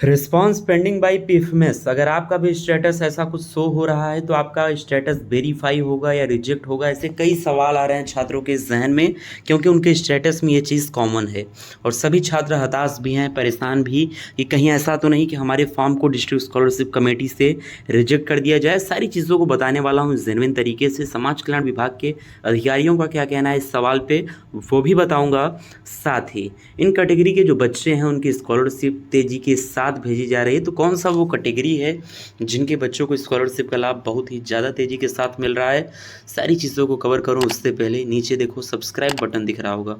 Response pending by PFMS. अगर आपका भी स्टेटस ऐसा कुछ शो हो रहा है तो आपका स्टेटस वेरीफाई होगा या रिजेक्ट होगा, ऐसे कई सवाल आ रहे हैं छात्रों के जहन में, क्योंकि उनके स्टेटस में ये चीज़ कॉमन है और सभी छात्र हताश भी हैं, परेशान भी कि कहीं ऐसा तो नहीं कि हमारे फॉर्म को डिस्ट्रिक्ट स्कॉलरशिप कमेटी से रिजेक्ट कर दिया जाए। सारी चीज़ों को बताने वाला हूँ जेन्युइन तरीके से। समाज कल्याण विभाग के अधिकारियों का क्या कहना है इस सवाल पे वो भी बताऊँगा। साथ ही इन कैटेगरी के जो बच्चे हैं उनकी स्कॉलरशिप तेज़ी के साथ भेजी जा रही है। तो कौन सा वो कैटेगरी है जिनके बच्चों को स्कॉलरशिप का लाभ बहुत ही ज़्यादा तेज़ी के साथ मिल रहा है, सारी चीज़ों को कवर करूँ उससे पहले नीचे देखो सब्सक्राइब बटन दिख रहा होगा,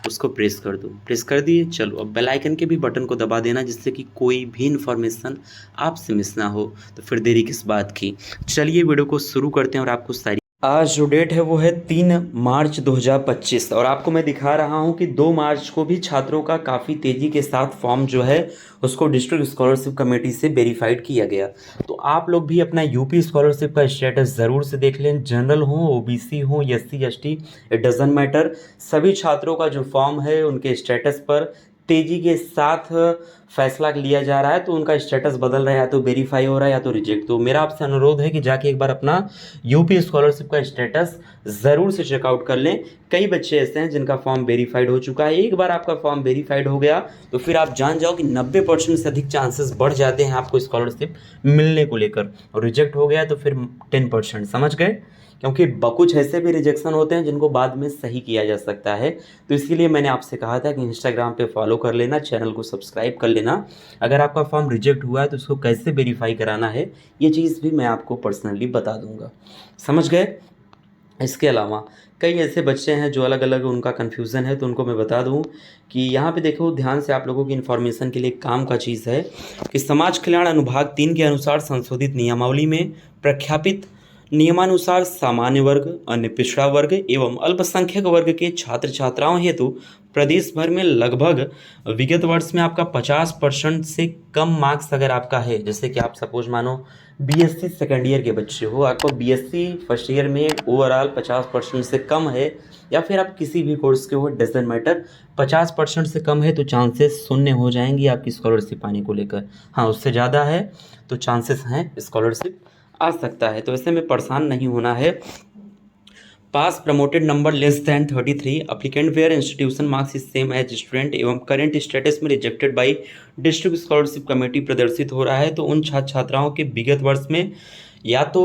उसको प्रेस कर दो। प्रेस कर दिए, चलो अब बेल आइकन के भी बटन को दबा देना जिससे कि कोई भी इन्फॉर्मेशन आपसे मिस ना हो। तो फिर देरी किस बात की, चलिए वीडियो को शुरू करते हैं। और आपको सारी आज जो डेट है वो है 3 मार्च 2025 और आपको मैं दिखा रहा हूँ कि 2 मार्च को भी छात्रों का काफ़ी तेज़ी के साथ फॉर्म जो है उसको डिस्ट्रिक्ट स्कॉलरशिप कमेटी से वेरीफाइड किया गया। तो आप लोग भी अपना यूपी स्कॉलरशिप का स्टेटस ज़रूर से देख लें। जनरल हो, ओबीसी हो, SC ST, it doesn't matter, सभी छात्रों का जो फॉर्म है उनके स्टेटस पर तेज़ी के साथ फैसला लिया जा रहा है। तो उनका स्टेटस बदल रहा है, या तो वेरीफाई हो रहा है या तो रिजेक्ट। तो मेरा आपसे अनुरोध है कि जाके एक बार अपना यूपी स्कॉलरशिप का स्टेटस ज़रूर से चेकआउट कर लें। कई बच्चे ऐसे हैं जिनका फॉर्म वेरीफाइड हो चुका है। एक बार आपका फॉर्म वेरीफाइड हो गया तो फिर आप जान जाओ कि 90% से अधिक चांसेस बढ़ जाते हैं आपको स्कॉलरशिप मिलने को लेकर, और रिजेक्ट हो गया तो फिर 10%। समझ गए? क्योंकि कुछ ऐसे भी रिजेक्शन होते हैं जिनको बाद में सही किया जा सकता है। तो इसीलिए मैंने आपसे कहा था कि इंस्टाग्राम पे फॉलो कर लेना, चैनल को सब्सक्राइब कर लेना। अगर आपका फॉर्म रिजेक्ट हुआ है तो उसको कैसे वेरीफाई कराना है ये चीज़ भी मैं आपको पर्सनली बता दूंगा। समझ गए? इसके अलावा कई ऐसे बच्चे हैं जो अलग अलग उनका कन्फ्यूज़न है, तो उनको मैं बता दूं कि यहाँ पे देखो ध्यान से, आप लोगों की इन्फॉर्मेशन के लिए काम का चीज़ है कि समाज कल्याण अनुभाग 3 के अनुसार संशोधित नियमावली में प्रख्यापित नियमानुसार सामान्य वर्ग, अन्य पिछड़ा वर्ग एवं अल्पसंख्यक वर्ग के छात्र छात्राओं हेतु प्रदेश भर में लगभग विगत वर्ष में आपका 50% से कम मार्क्स अगर आपका है, जैसे कि आप सपोज मानो बीएससी सेकेंड ईयर के बच्चे हो, आपको बीएससी फर्स्ट ईयर में ओवरऑल 50% से कम है, या फिर आप किसी भी कोर्स के हो, डजेंट मैटर, 50% से कम है तो चांसेस शून्य हो जाएंगी आपकी स्कॉलरशिप पाने को लेकर। हाँ, उससे ज़्यादा है तो चांसेस हैं स्कॉलरशिप आ सकता है। तो ऐसे में परेशान नहीं होना है। Pass promoted number less than 33 applicant where institution marks is same as student एवं करेंट स्टेटस में rejected by district scholarship committee प्रदर्शित हो रहा है। तो उन छात्र छात्राओं के विगत वर्ष में या तो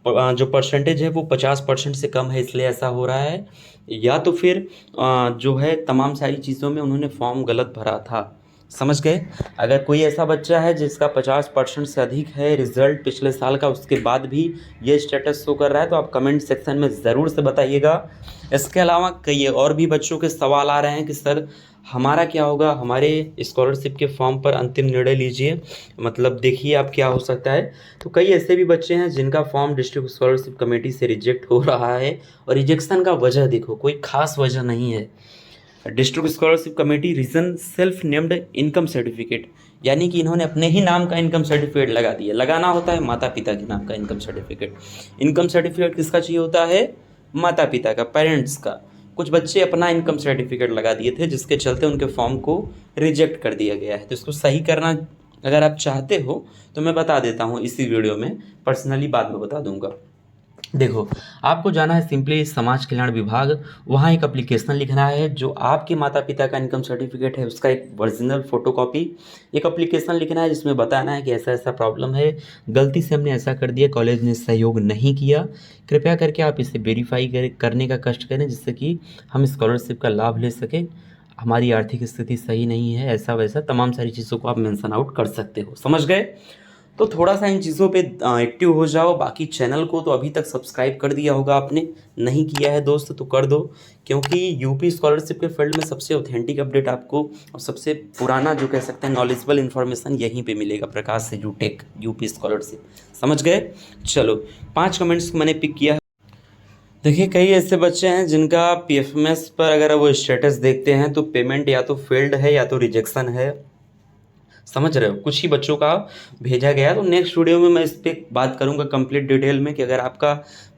जो परसेंटेज है वो 50% से कम है इसलिए ऐसा हो रहा है, या तो फिर जो है तमाम सारी चीज़ों में उन्होंने फॉर्म गलत भरा था। समझ गए? अगर कोई ऐसा बच्चा है जिसका 50% से अधिक है रिजल्ट पिछले साल का, उसके बाद भी ये स्टेटस शो कर रहा है, तो आप कमेंट सेक्शन में ज़रूर से बताइएगा। इसके अलावा कई और भी बच्चों के सवाल आ रहे हैं कि सर हमारा क्या होगा, हमारे स्कॉलरशिप के फॉर्म पर अंतिम निर्णय लीजिए, मतलब देखिए आप क्या हो सकता है। तो कई ऐसे भी बच्चे हैं जिनका फॉर्म डिस्ट्रिक्ट स्कॉलरशिप कमेटी से रिजेक्ट हो रहा है, और रिजेक्शन का वजह देखो, कोई खास वजह नहीं है। District scholarship committee reason self named income certificate, यानी कि इन्होंने अपने ही नाम का इनकम सर्टिफिकेट लगा दिया। लगाना होता है माता पिता के नाम का इनकम सर्टिफिकेट। इनकम सर्टिफिकेट किसका चाहिए होता है? माता पिता का, पेरेंट्स का। कुछ बच्चे अपना इनकम सर्टिफिकेट लगा दिए थे जिसके चलते उनके फॉर्म को रिजेक्ट कर दिया गया है। तो इसको सही करना अगर आप चाहते हो तो मैं बता देता हूँ इसी वीडियो में, पर्सनली बाद में बता दूंगा। देखो, आपको जाना है सिंपली समाज कल्याण विभाग, वहाँ एक एप्लीकेशन लिखना है, जो आपके माता पिता का इनकम सर्टिफिकेट है उसका एक ओरिजिनल फोटोकॉपी, एक एप्लीकेशन लिखना है जिसमें बताना है कि ऐसा ऐसा प्रॉब्लम है, गलती से हमने ऐसा कर दिया, कॉलेज ने सहयोग नहीं किया, कृपया करके आप इसे वेरीफाई करने का कष्ट करें जिससे कि हम स्कॉलरशिप का लाभ ले सकें, हमारी आर्थिक स्थिति सही नहीं है, ऐसा वैसा तमाम सारी चीज़ों को आप मेंशन आउट कर सकते हो। समझ गए? तो थोड़ा सा इन चीज़ों पे एक्टिव हो जाओ। बाकी चैनल को तो अभी तक सब्सक्राइब कर दिया होगा आपने, नहीं किया है दोस्त तो कर दो, क्योंकि यूपी स्कॉलरशिप के फील्ड में सबसे ऑथेंटिक अपडेट आपको और सबसे पुराना जो कह सकते हैं नॉलेजेबल इन्फॉर्मेशन यहीं पे मिलेगा, प्रकाश से यूटेक यूपी स्कॉलरशिप। समझ गए? चलो, 5 कमेंट्स को मैंने पिक किया है। देखिए, कई ऐसे बच्चे हैं जिनका पीएफएमएस पर अगर वो स्टेटस देखते हैं तो पेमेंट या तो फेल्ड है या तो रिजेक्शन है। समझ रहे हो, कुछ ही बच्चों का भेजा गया। तो नेक्स्ट वीडियो में मैं इस पर बात करूंगा कंप्लीट डिटेल में कि अगर आपका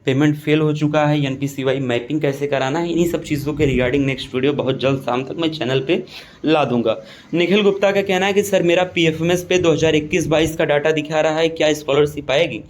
पेमेंट फेल हो चुका है, एनपीसीवाई मैपिंग कैसे कराना है, इन्हीं सब चीज़ों के रिगार्डिंग नेक्स्ट वीडियो बहुत जल्द शाम तक मैं चैनल पे ला दूंगा। निखिल गुप्ता का कहना है कि सर मेरा पीएफएमएस पे 2021-22 का डाटा दिखा रहा है, क्या स्कॉलरशिप आएगी?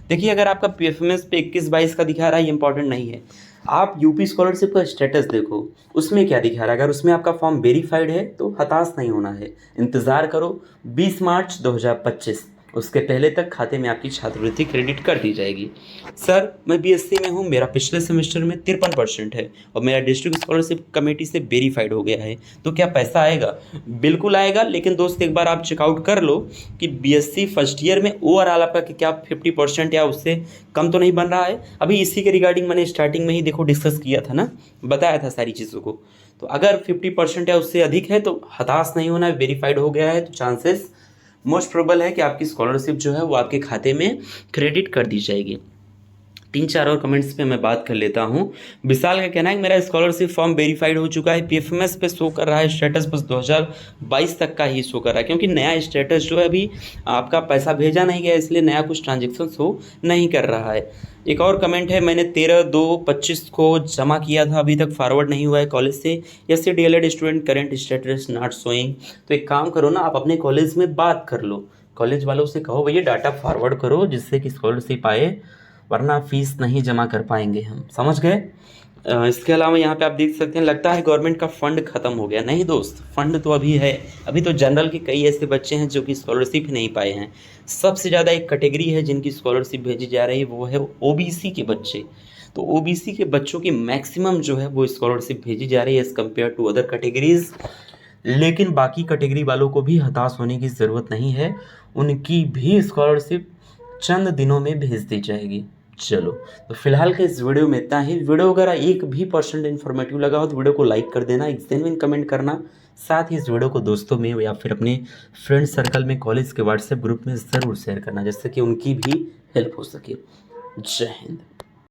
देखिए, अगर आपका पीएफएमएस पे 21-22 का दिखा रहा है, ये इंपॉर्टेंट नहीं है। आप यूपी स्कॉलरशिप का स्टेटस देखो, उसमें क्या दिखा रहा है। अगर उसमें आपका फॉर्म वेरीफाइड है तो हताश नहीं होना है, इंतज़ार करो 20 मार्च 2025, उसके पहले तक खाते में आपकी छात्रवृत्ति क्रेडिट कर दी जाएगी। सर मैं बीएससी में हूँ, मेरा पिछले सेमेस्टर में 53% है और मेरा डिस्ट्रिक्ट स्कॉलरशिप कमेटी से वेरीफाइड हो गया है, तो क्या पैसा आएगा? बिल्कुल आएगा, लेकिन दोस्त एक बार आप चेकआउट कर लो कि बीएससी फर्स्ट ईयर में ओवरऑल आपका क्या 50% या उससे कम तो नहीं बन रहा है। अभी इसी के रिगार्डिंग मैंने स्टार्टिंग में ही देखो डिस्कस किया था ना, बताया था सारी चीज़ों को। तो अगर 50% या उससे अधिक है तो हताश नहीं होना है, वेरीफाइड हो गया है तो चांसेस मोस्ट प्रोबेबल है कि आपकी स्कॉलरशिप जो है वो आपके खाते में क्रेडिट कर दी जाएगी। 3-4 और कमेंट्स पे मैं बात कर लेता हूँ। विशाल का कहना है कि मेरा स्कॉलरशिप फॉर्म वेरीफाइड हो चुका है, पीएफएमएस पे शो कर रहा है स्टेटस, बस 2022 तक का ही शो कर रहा है, क्योंकि नया स्टेटस जो है अभी आपका पैसा भेजा नहीं गया, इसलिए नया कुछ ट्रांजेक्शन शो नहीं कर रहा है। एक और कमेंट है, मैंने 13/2/25 को जमा किया था, अभी तक फॉरवर्ड नहीं हुआ है कॉलेज से। SC DElEd student current status not showing. तो एक काम करो ना, आप अपने कॉलेज में बात कर लो, कॉलेज वालों से कहो भैया डाटा फॉरवर्ड करो जिससे कि स्कॉलरशिप आए, वरना फीस नहीं जमा कर पाएंगे हम। समझ गए? इसके अलावा यहाँ पे आप देख सकते हैं, लगता है गवर्नमेंट का फंड खत्म हो गया। नहीं दोस्त, फंड तो अभी है, अभी तो जनरल के कई ऐसे बच्चे हैं जो कि स्कॉलरशिप नहीं पाए हैं। सबसे ज़्यादा एक कैटेगरी है जिनकी स्कॉलरशिप भेजी जा रही है, वो है ओबीसी के बच्चे। तो ओबीसी के बच्चों की मैक्सिमम जो है वो स्कॉलरशिप भेजी जा रही है as compared to other categories. लेकिन बाकी कैटेगरी वालों को भी हताश होने की ज़रूरत नहीं है, उनकी भी स्कॉलरशिप चंद दिनों में भेज दी जाएगी। चलो, तो फिलहाल के इस वीडियो में इतना ही। वीडियो अगर 1% इन्फॉर्मेटिव लगा हो तो वीडियो को लाइक कर देना, एक जेन्युइन कमेंट करना, साथ ही इस वीडियो को दोस्तों में या फिर अपने फ्रेंड सर्कल में, कॉलेज के व्हाट्सएप ग्रुप में ज़रूर शेयर करना, जिससे कि उनकी भी हेल्प हो सके। जय हिंद।